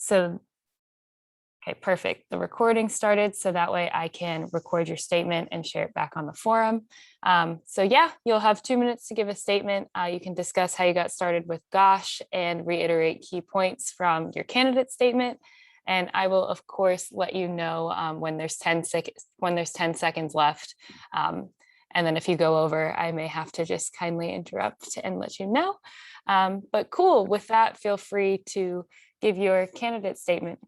So, okay, perfect. The recording started, so that way I can record your statement and share it back on the forum. So yeah, you'll have 2 minutes to give a statement. You can discuss how you got started with GOSH and reiterate key points from your candidate statement. And I will, of course, let you know when there's 10 seconds left. And then if you go over, I may have to just kindly interrupt and let you know. But cool, with that, feel free to give your candidate statement.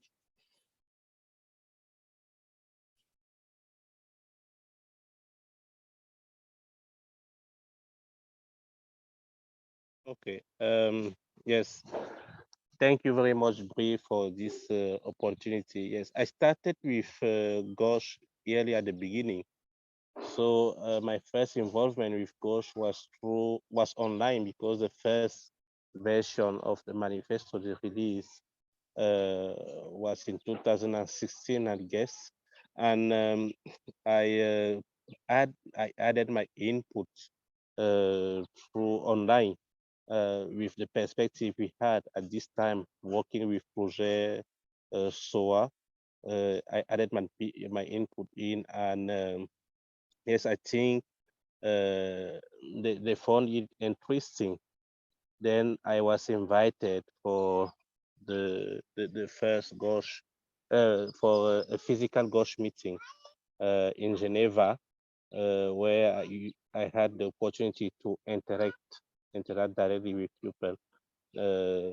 Okay. Yes. Thank you very much, Bri, for this opportunity. Yes, I started with Gosh early at the beginning. So my first involvement with Gosh was online because the first version of the manifesto they released was in 2016, I guess, and I I added my input through online with the perspective we had at this time working with Projet SOA. I added my input in, and yes, I think they found it interesting. Then I was invited for the first Gosh for a physical Gosh meeting in Geneva, where I had the opportunity to interact directly with people uh,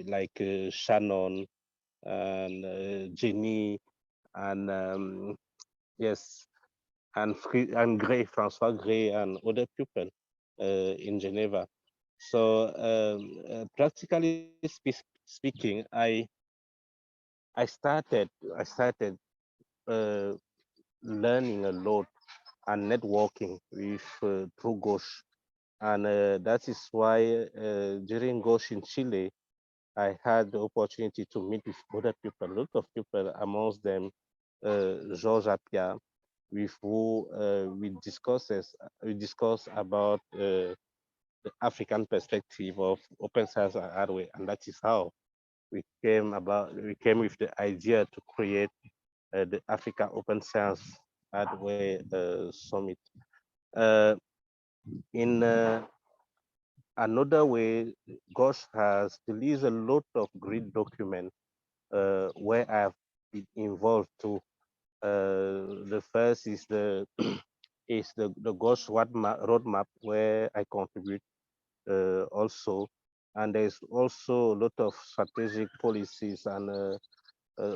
like Shannon and Jenny and yes, and Gray, Francois Gray, and other people in Geneva. So practically speaking, I started uh, learning a lot and networking with through Gosh, and that is why during Gosh in Chile, I had the opportunity to meet with other people, a lot of people, amongst them Georges Apia, with who we discuss about the African perspective of open science and hardware, and that is how we came with the idea to create the Africa Open Science Hardware Summit. Uh, in another way, Gosh has released a lot of great documents where I've been involved too. The first is the the Gosh roadmap where I contribute also, and there's also a lot of strategic policies and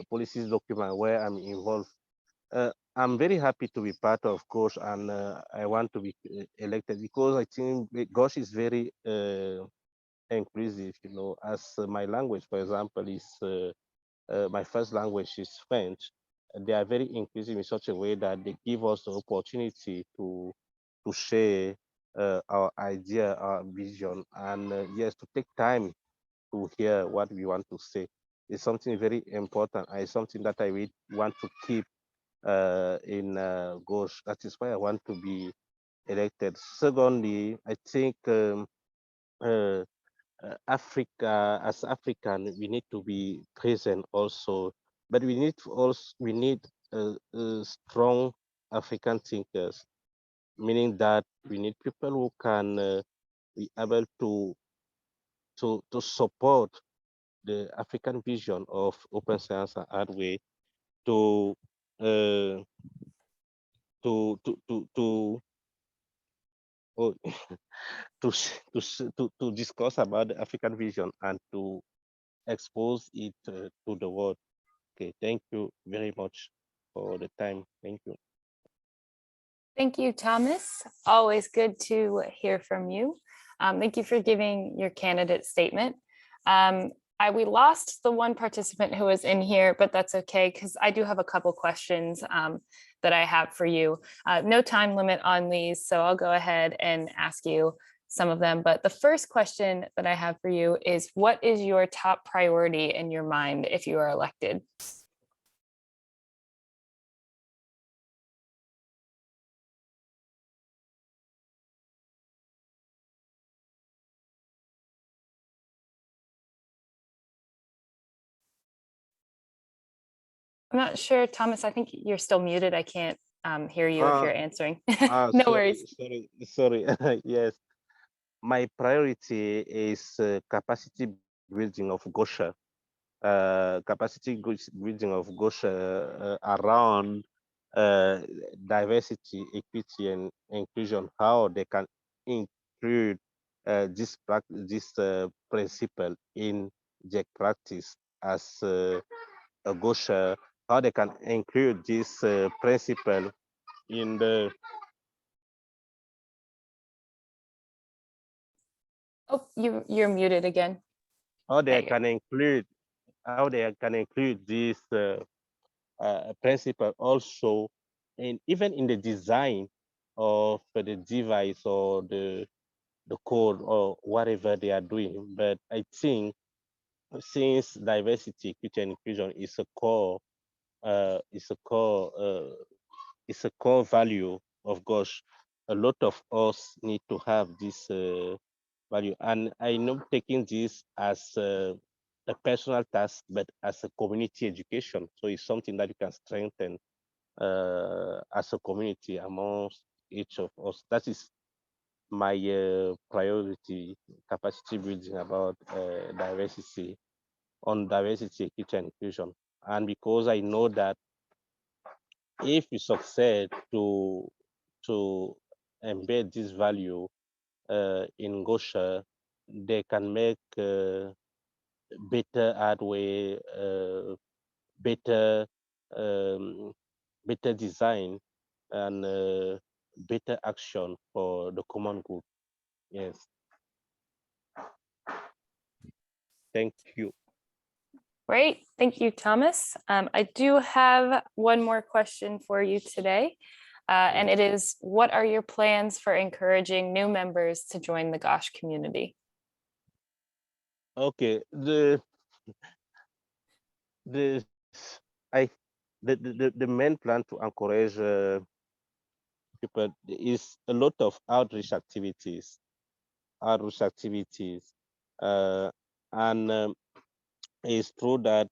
policies document where I'm involved. I'm very happy to be part of Gosh, and I want to be elected because I think Gosh is very inclusive. You know, as my language, for example, is my first language is French. They are very inclusive in such a way that they give us the opportunity to share our idea, our vision, and yes, to take time to hear what we want to say. It's something very important. It's something that I really want to keep in Gosh. That is why I want to be elected. Secondly, I think uh, Africa, as African, we need to be present also, but we need strong African thinkers, meaning that we need people who can be able to support the African vision of open science and hardware to uh, to oh, to discuss about the African vision and to expose it to the world. Okay, thank you very much for the time. Thank you. Thank you, Thomas. Always good to hear from you. Thank you for giving your candidate statement. We lost the one participant who was in here, but that's okay because I do have a couple questions that I have for you. No time limit on these, so I'll go ahead and ask you some of them. But the first question that I have for you is, what is your top priority in your mind if you are elected? not sure, Thomas, I think you're still muted. I can't hear you if Uh, you're answering. No Sorry, worries. sorry. Yes, my priority is capacity building of Gosha, building of Gosha around uh, diversity, equity, and inclusion. How they can include this principle in their practice as a Gosha. How they can include this principle in the Oh, you're muted again. how There they you go. can include this principle also, and even in the design of the device or the code or whatever they are doing. But I think since diversity, equity, and inclusion is a core it's a core value of Gosh. A lot of us need to have this value, and I know taking this as a personal task, but as a community education. So it's something that you can strengthen as a community amongst each of us. That is my priority, capacity building about diversity, equity, and inclusion. And because I know that if we succeed to embed this value in Gosha, they can make better hardware, better um, better design, and better action for the common good. Yes, thank you. Great. Thank you, Thomas. I do have one more question for you today. And it is, what are your plans for encouraging new members to join the Gosh community? Okay, the I the main plan to encourage people is a lot of outreach activities, uh, and it's true that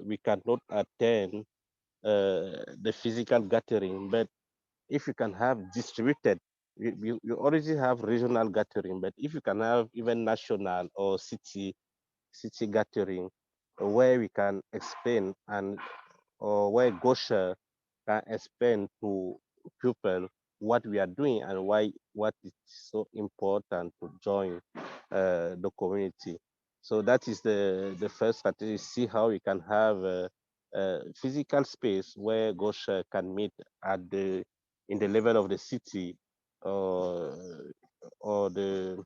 we cannot attend the physical gathering, but if you can have distributed, you already have regional gathering, but if you can have even national or city gathering where we can explain and or where Gosha can explain to people what we are doing and why what is so important to join the community. So that is the first strategy. See how we can have a physical space where Gosha can meet at the in the level of the city or or the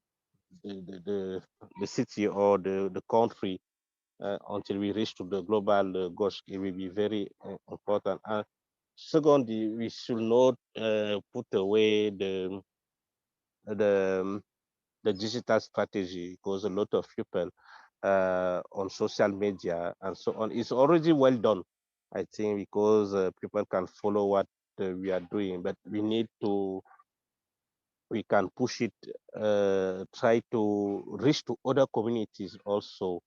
city or the country until we reach to the global goals. It will be very important. And secondly, we should not put away the the digital strategy because a lot of people on social media and so on. It's already well done, I think, because people can follow what we are doing, but we can push it, try to reach to other communities also,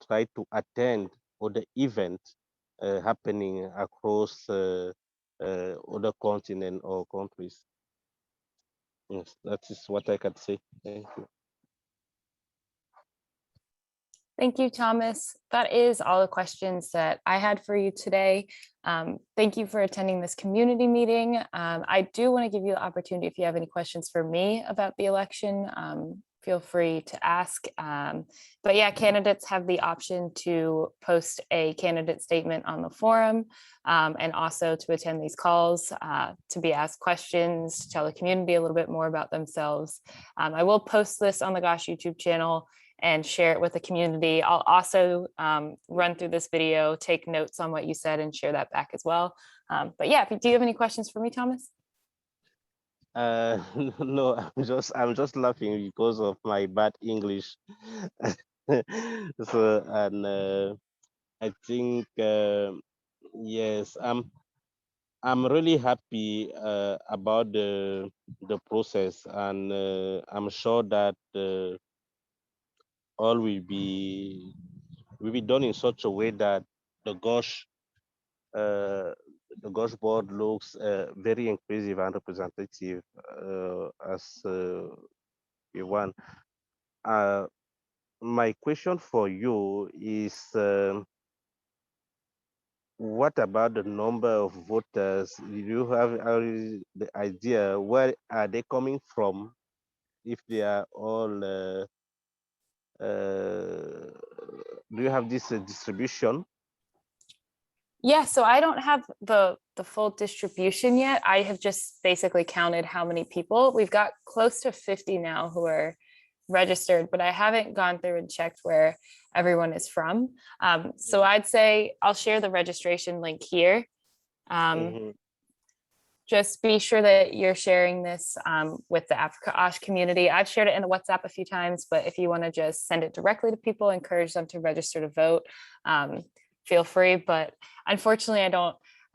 try to attend other events happening across other continent or countries. Yes, that is what I can say. Thank you. Thank you, Thomas. That is all the questions that I had for you today. Thank you for attending this community meeting. I do want to give you the opportunity, if you have any questions for me about the election, feel free to ask. But yeah, candidates have the option to post a candidate statement on the forum, and also to attend these calls, to be asked questions, to tell the community a little bit more about themselves. I will post this on the Gosh YouTube channel and share it with the community. I'll also run through this video, take notes on what you said, and share that back as well. But yeah, do you have any questions for me, Thomas? No, I'm just laughing because of my bad English. So and I think yes, I'm really happy about the process, and I'm sure that all will be done in such a way that the Gosh the Gauche board looks very inclusive and representative as you want. My question for you is, what about the number of voters? Do you have already the idea where are they coming from? If they are all, do you have this distribution? Yeah, so I don't have the full distribution yet. I have just basically counted how many people. We've got close to 50 now who are registered, but I haven't gone through and checked where everyone is from. So I'd say I'll share the registration link here. Mm-hmm. Just be sure that you're sharing this with the Africa Osh community. I've shared it in the WhatsApp a few times, but if you want to just send it directly to people, encourage them to register to vote, feel free. But unfortunately, I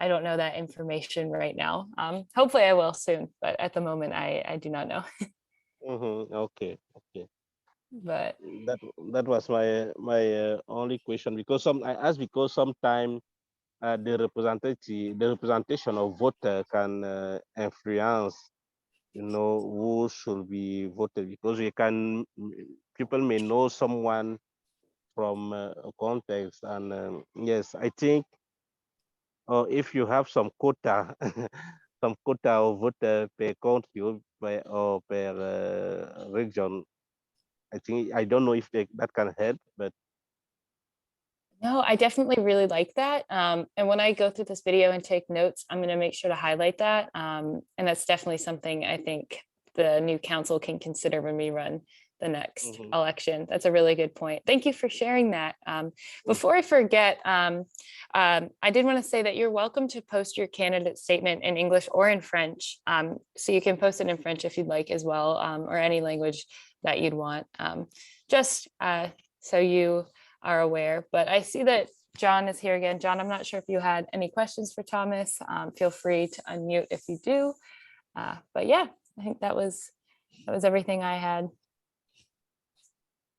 don't know that information right now. Hopefully I will soon, but at the moment I do not know. Mm-hmm. Okay, okay. But That was my only question, because I asked because sometimes the representation of voter can influence, who should be voted, because people may know someone from a context, and yes, I think, if you have some quota, some quota of voter per country, or per region, I don't know if that can help, but no, I definitely really like that. And when I go through this video and take notes, I'm going to make sure to highlight that. And that's definitely something I think the new council can consider when we run the next mhm, election. That's a really good point. Thank you for sharing that. mm, Before I forget, I did want to say that you're welcome to post your candidate statement in English or in French. So you can post it in French if you'd like as well, or any language that you'd want. Just so you are aware, but I see that John is here again. John, I'm not sure if you had any questions for Thomas. Feel free to unmute if you do. But yeah, I think that was everything I had.